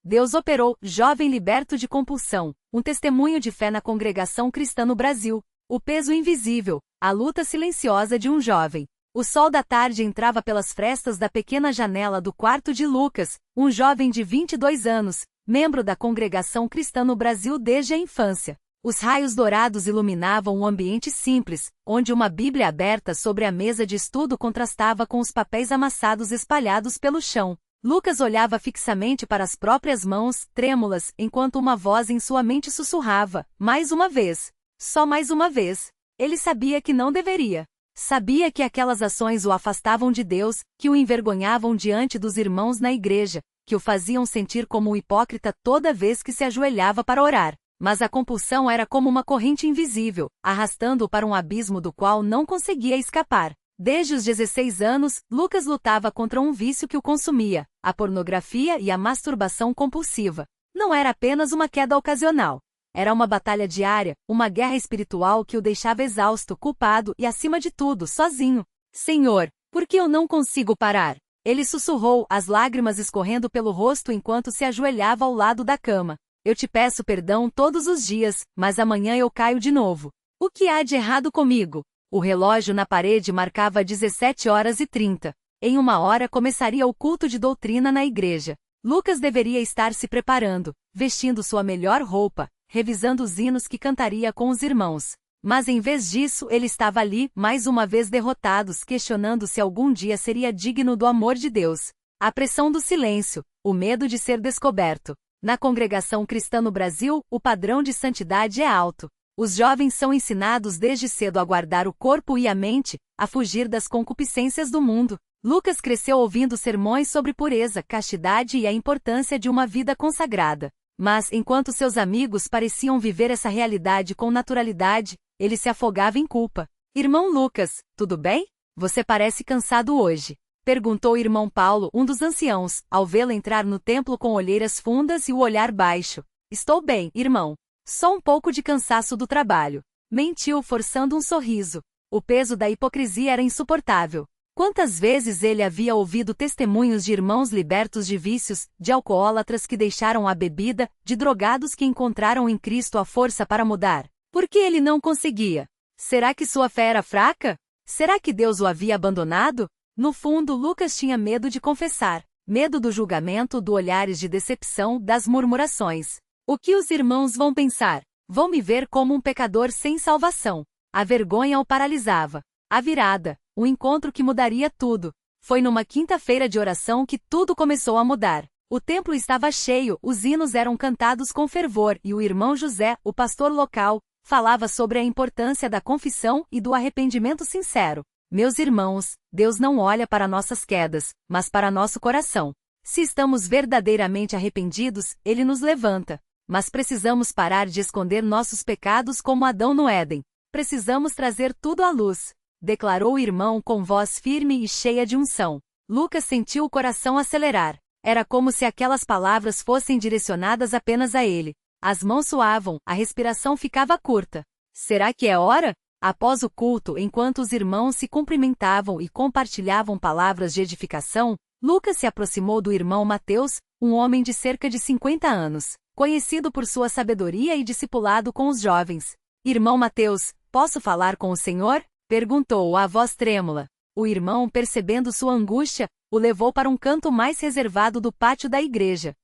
Deus operou, jovem liberto de compulsão, um testemunho de fé na congregação cristã no Brasil. O peso invisível, a luta silenciosa de um jovem. O sol da tarde entrava pelas frestas da pequena janela do quarto de Lucas, um jovem de 22 anos, membro da congregação cristã no Brasil desde a infância. Os raios dourados iluminavam um ambiente simples, onde uma Bíblia aberta sobre a mesa de estudo contrastava com os papéis amassados espalhados pelo chão. Lucas olhava fixamente para as próprias mãos, trêmulas, enquanto uma voz em sua mente sussurrava: mais uma vez. Só mais uma vez. Ele sabia que não deveria. Sabia que aquelas ações o afastavam de Deus, que o envergonhavam diante dos irmãos na igreja, que o faziam sentir como um hipócrita toda vez que se ajoelhava para orar. Mas a compulsão era como uma corrente invisível, arrastando-o para um abismo do qual não conseguia escapar. Desde os 16 anos, Lucas lutava contra um vício que o consumia, a pornografia e a masturbação compulsiva. Não era apenas uma queda ocasional. Era uma batalha diária, uma guerra espiritual que o deixava exausto, culpado e, acima de tudo, sozinho. Senhor, por que eu não consigo parar? Ele sussurrou, as lágrimas escorrendo pelo rosto enquanto se ajoelhava ao lado da cama. Eu te peço perdão todos os dias, mas amanhã eu caio de novo. O que há de errado comigo? O relógio na parede marcava 17h30. Em 1 hora começaria o culto de doutrina na igreja. Lucas deveria estar se preparando, vestindo sua melhor roupa, revisando os hinos que cantaria com os irmãos. Mas em vez disso, ele estava ali, mais uma vez derrotado, questionando se algum dia seria digno do amor de Deus. A pressão do silêncio, o medo de ser descoberto. Na congregação cristã no Brasil, o padrão de santidade é alto. Os jovens são ensinados desde cedo a guardar o corpo e a mente, a fugir das concupiscências do mundo. Lucas cresceu ouvindo sermões sobre pureza, castidade e a importância de uma vida consagrada. Mas, enquanto seus amigos pareciam viver essa realidade com naturalidade, ele se afogava em culpa. Irmão Lucas, tudo bem? Você parece cansado hoje. Perguntou o irmão Paulo, um dos anciãos, ao vê-lo entrar no templo com olheiras fundas e o olhar baixo. Estou bem, irmão. Só um pouco de cansaço do trabalho. Mentiu forçando um sorriso. O peso da hipocrisia era insuportável. Quantas vezes ele havia ouvido testemunhos de irmãos libertos de vícios, de alcoólatras que deixaram a bebida, de drogados que encontraram em Cristo a força para mudar. Por que ele não conseguia? Será que sua fé era fraca? Será que Deus o havia abandonado? No fundo, Lucas tinha medo de confessar. Medo do julgamento, do olhares de decepção, das murmurações. O que os irmãos vão pensar? Vão me ver como um pecador sem salvação. A vergonha o paralisava. A virada, o encontro que mudaria tudo. Foi numa quinta-feira de oração que tudo começou a mudar. O templo estava cheio, os hinos eram cantados com fervor e o irmão José, o pastor local, falava sobre a importância da confissão e do arrependimento sincero. Meus irmãos, Deus não olha para nossas quedas, mas para nosso coração. Se estamos verdadeiramente arrependidos, Ele nos levanta. Mas precisamos parar de esconder nossos pecados como Adão no Éden. Precisamos trazer tudo à luz, declarou o irmão com voz firme e cheia de unção. Lucas sentiu o coração acelerar. Era como se aquelas palavras fossem direcionadas apenas a ele. As mãos suavam, a respiração ficava curta. Será que é hora? Após o culto, enquanto os irmãos se cumprimentavam e compartilhavam palavras de edificação, Lucas se aproximou do irmão Mateus, um homem de cerca de 50 anos, conhecido por sua sabedoria e discipulado com os jovens. Irmão Mateus, posso falar com o senhor? Perguntou a voz trêmula. O irmão, percebendo sua angústia, o levou para um canto mais reservado do pátio da igreja.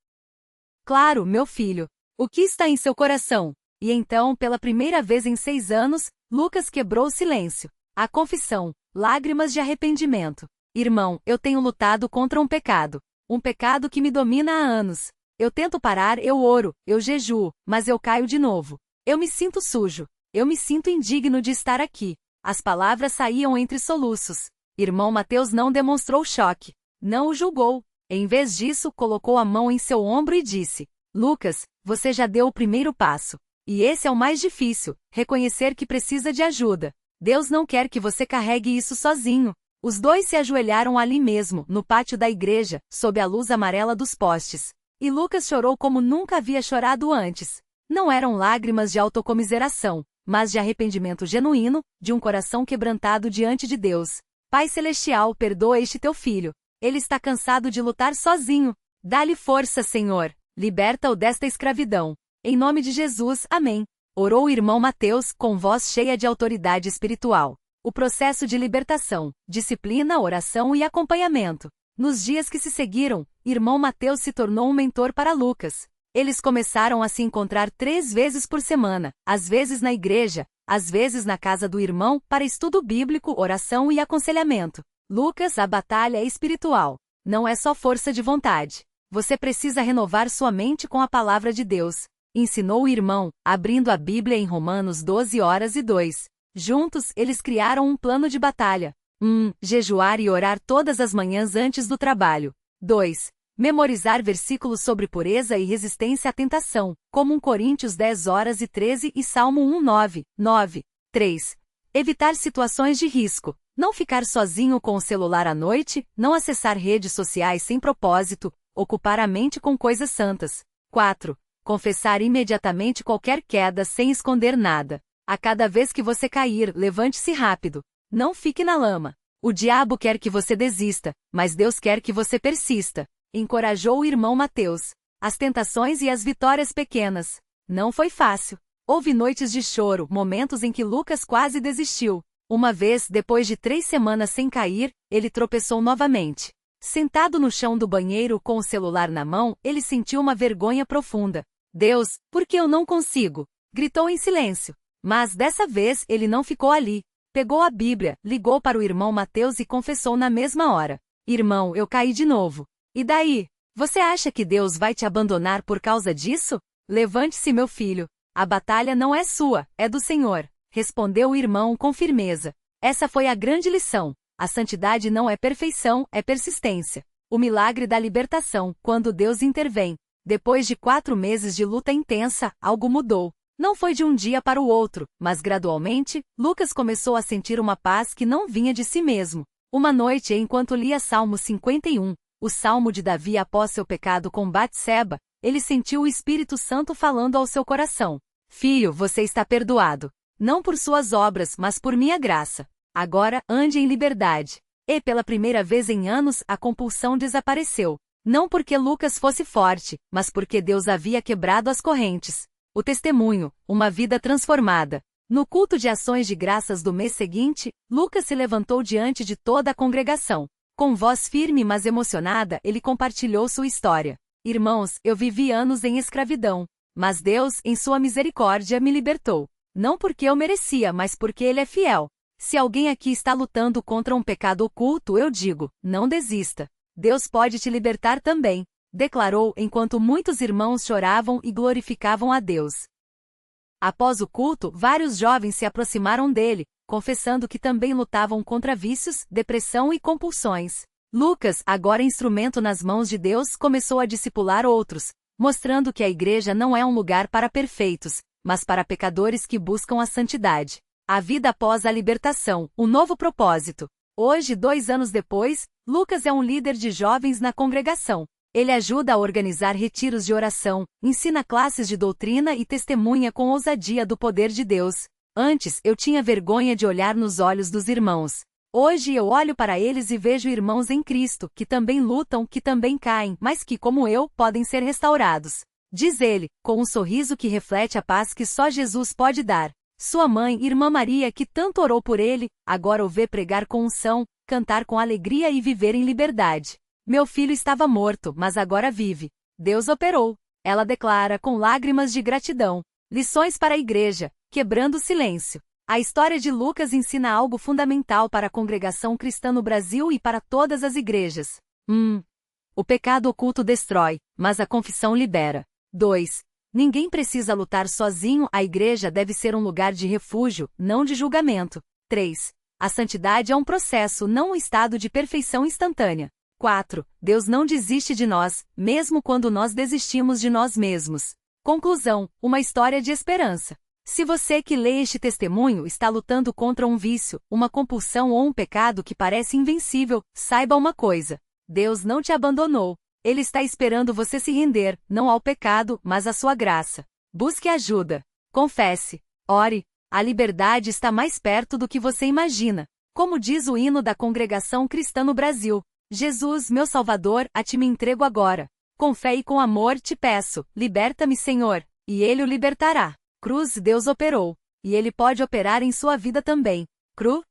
Claro, meu filho. O que está em seu coração? E então, pela primeira vez em 6 anos, Lucas quebrou o silêncio. A confissão, lágrimas de arrependimento. Irmão, eu tenho lutado contra um pecado. Um pecado que me domina há anos. Eu tento parar, eu oro, eu jejuo, mas eu caio de novo. Eu me sinto sujo. Eu me sinto indigno de estar aqui. As palavras saíam entre soluços. Irmão Mateus não demonstrou choque. Não o julgou. Em vez disso, colocou a mão em seu ombro e disse: Lucas, você já deu o primeiro passo. E esse é o mais difícil, reconhecer que precisa de ajuda. Deus não quer que você carregue isso sozinho. Os dois se ajoelharam ali mesmo, no pátio da igreja, sob a luz amarela dos postes. E Lucas chorou como nunca havia chorado antes. Não eram lágrimas de autocomiseração, mas de arrependimento genuíno, de um coração quebrantado diante de Deus. Pai Celestial, perdoa este teu filho. Ele está cansado de lutar sozinho. Dá-lhe força, Senhor. liberta-o desta escravidão. Em nome de Jesus, amém. Orou o irmão Mateus, com voz cheia de autoridade espiritual. O processo de libertação, disciplina, oração e acompanhamento. Nos dias que se seguiram, irmão Mateus se tornou um mentor para Lucas. Eles começaram a se encontrar 3 vezes por semana, às vezes na igreja, às vezes na casa do irmão, para estudo bíblico, oração e aconselhamento. Lucas, a batalha é espiritual. Não é só força de vontade. Você precisa renovar sua mente com a palavra de Deus. Ensinou o irmão, abrindo a Bíblia em Romanos 12:2. Juntos, eles criaram um plano de batalha. 1. Jejuar e orar todas as manhãs antes do trabalho. 2. Memorizar versículos sobre pureza e resistência à tentação, como 1 Coríntios 10:13 e Salmo 1:9. 3. Evitar situações de risco. Não ficar sozinho com o celular à noite, não acessar redes sociais sem propósito, ocupar a mente com coisas santas. 4. Confessar imediatamente qualquer queda sem esconder nada. A cada vez que você cair, levante-se rápido. Não fique na lama. O diabo quer que você desista, mas Deus quer que você persista. Encorajou o irmão Mateus. As tentações e as vitórias pequenas. Não foi fácil. Houve noites de choro, momentos em que Lucas quase desistiu. Uma vez, depois de 3 semanas sem cair, ele tropeçou novamente. Sentado no chão do banheiro com o celular na mão, ele sentiu uma vergonha profunda. Deus, por que eu não consigo? Gritou em silêncio. Mas dessa vez ele não ficou ali. Pegou a Bíblia, ligou para o irmão Mateus e confessou na mesma hora. Irmão, eu caí de novo. E daí? Você acha que Deus vai te abandonar por causa disso? Levante-se, meu filho. A batalha não é sua, é do Senhor. Respondeu o irmão com firmeza. Essa foi a grande lição. A santidade não é perfeição, é persistência. O milagre da libertação, quando Deus intervém. Depois de 4 meses de luta intensa, algo mudou. Não foi de um dia para o outro, mas gradualmente, Lucas começou a sentir uma paz que não vinha de si mesmo. Uma noite, enquanto lia Salmo 51, o Salmo de Davi após seu pecado com Batseba, ele sentiu o Espírito Santo falando ao seu coração. Filho, você está perdoado. Não por suas obras, mas por minha graça. Agora, ande em liberdade. E pela primeira vez em anos, a compulsão desapareceu. Não porque Lucas fosse forte, mas porque Deus havia quebrado as correntes. O testemunho, uma vida transformada. No culto de ações de graças do mês seguinte, Lucas se levantou diante de toda a congregação. Com voz firme mas emocionada, ele compartilhou sua história. Irmãos, eu vivi anos em escravidão. Mas Deus, em sua misericórdia, me libertou. Não porque eu merecia, mas porque Ele é fiel. Se alguém aqui está lutando contra um pecado oculto, eu digo, não desista. Deus pode te libertar também. Declarou enquanto muitos irmãos choravam e glorificavam a Deus. Após o culto, vários jovens se aproximaram dele, confessando que também lutavam contra vícios, depressão e compulsões. Lucas, agora instrumento nas mãos de Deus, começou a discipular outros, mostrando que a igreja não é um lugar para perfeitos, mas para pecadores que buscam a santidade. A vida após a libertação, um novo propósito. Hoje, 2 anos depois, Lucas é um líder de jovens na congregação. Ele ajuda a organizar retiros de oração, ensina classes de doutrina e testemunha com ousadia do poder de Deus. Antes, eu tinha vergonha de olhar nos olhos dos irmãos. Hoje eu olho para eles e vejo irmãos em Cristo, que também lutam, que também caem, mas que, como eu, podem ser restaurados. Diz ele, com um sorriso que reflete a paz que só Jesus pode dar. Sua mãe, Irmã Maria, que tanto orou por ele, agora o vê pregar com unção, cantar com alegria e viver em liberdade. Meu filho estava morto, mas agora vive. Deus operou. Ela declara com lágrimas de gratidão. Lições para a igreja, quebrando o silêncio. A história de Lucas ensina algo fundamental para a congregação cristã no Brasil e para todas as igrejas. 1. O pecado oculto destrói, mas a confissão libera. 2. Ninguém precisa lutar sozinho, a igreja deve ser um lugar de refúgio, não de julgamento. 3. A santidade é um processo, não um estado de perfeição instantânea. 4. Deus não desiste de nós, mesmo quando nós desistimos de nós mesmos. Conclusão, uma história de esperança. Se você que lê este testemunho está lutando contra um vício, uma compulsão ou um pecado que parece invencível, saiba uma coisa. Deus não te abandonou. Ele está esperando você se render, não ao pecado, mas à sua graça. Busque ajuda. Confesse. Ore. A liberdade está mais perto do que você imagina. Como diz o hino da congregação cristã no Brasil. Jesus, meu Salvador, a ti me entrego agora. Com fé e com amor te peço, liberta-me, Senhor, e Ele o libertará. Cruz, Deus operou, e Ele pode operar em sua vida também. Cru,